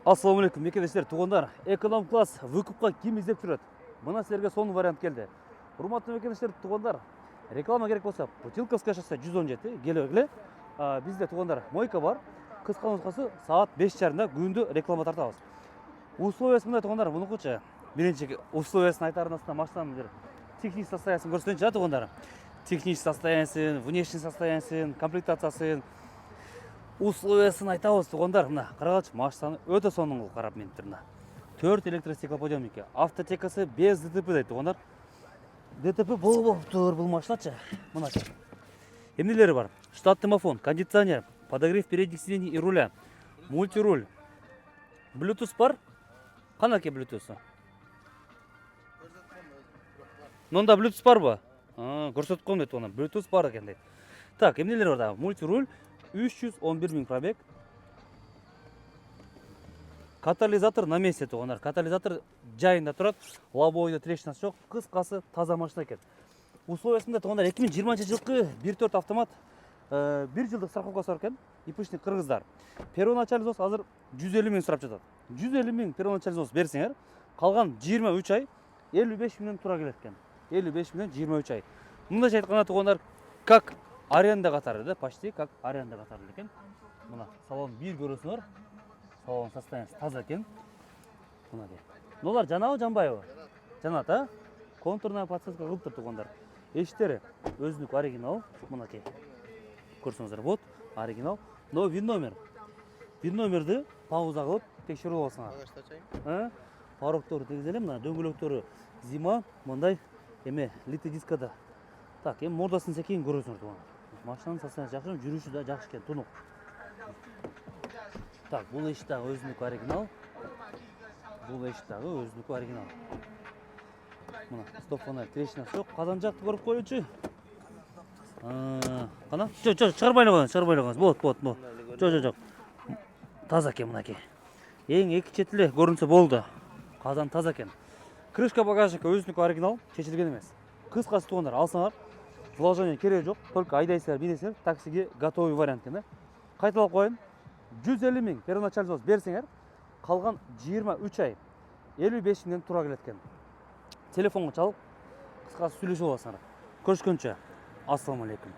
Ассаламу алейкум, мекендештер, туғандар. Эконом класс выкупқа ким издеп жүрөт? Мына сіздерге соның вариант келді. Урматтуу мекендештер, туғандар. Реклама керек болса, Путилковская шоссе 117, келегіле. Бізде туғандар мойка бар. Қысқа нұсқасы саат 5:30-да күндө реклама тартабыз. Условиясы мындай туғандар, мұны қойшы. Биринчи условиясын айтардан астына машинаның бир техник состояниесын көрсөтөйүнчү туғандар. Техник состояниесын, внешний состояниесын, комплектациясын, условиясын айтабыз туғандар. Мына карагылчы машинаны өтө сонун кылып карап мениптир мына. 4 электростеклоподъемники, автотекасы без ДТП дейт туғандар. ДТП болуп тур бул машиначы. Мыначы. Эмнелери бар? Штатный мафон, кондиционер, подогрев передних сидений и руля, мультируль. Bluetooth бар? Канаке Bluetooth? Мында Bluetooth барбы? Көрсөткөн дейт оны. Bluetooth бар экен дейт. Так, эмнелер бар да? Мультируль 311 000 пробег. Катализатор на месте туғандар. Катализатор жайында турат. Лобовойда трещинасы жок. Кыскасы таза машина экен. Условиясында туғандар 2020 жылкы 1.4 автомат 1 жылдык страховкасы бар экен. Ипишник кыргыздар. Первоначальный взнос азыр 150 000 сурап жатат. 150 000 первоначальный взнос берсеңер, калган 23 ай 55 000 тура келет экен. 55 000 23 ай. Мындайча айтканда туғандар, как аренда катары да, почти как аренда катары экен. Мына салон бир көрөсүңөр. Салон состояниясы таза экен. Мына де. Нолар жанабы, жанбайбы? Жанат, а? Контурная подсветка кылыптыр туғандар. Эшиктери өзүнүк оригинал. Мынакей. Көрсөңүздөр, вот оригинал. Но вин номер. Вин номерди пауза кылып текшерип алсаңар. Порогтору тегизеле, мына дөңгөлөктөрү зима, мындай эме литый дискада. Так, эми мордасын секейин көрөсүңөр туган. Машинанын состояниясы жакшы, жүрүшү да жакшы экен, тунук. Так, бул эшик дагы өзүнүк оригинал. Бул эшик дагы өзүнүк оригинал. Мына стоп фонарь трещинасы жок. Казан жакты көрүп коелучу. Кана? Чыгарбайлаңыз. Болот. Жок. Таза экен мынакей. Эң эки четиле көрүнсө болду. Казан таза экен. Крышка багажника өзүнүк оригинал, чечилген эмес. Кыскасы тугандар, алсаңар, вложение кереги жок. Только айдайсыңар, бинесиңер, таксиге готовый вариант экен да. Кайталап коеюн. 150 000 первоначальный взнос берсеңер, калган 23 ай 55 000 тура келет экен. Телефонго чалып, кыскасы сүйлөшүп аласыңар. Көрүшкөнчө. Ассаламу алейкум.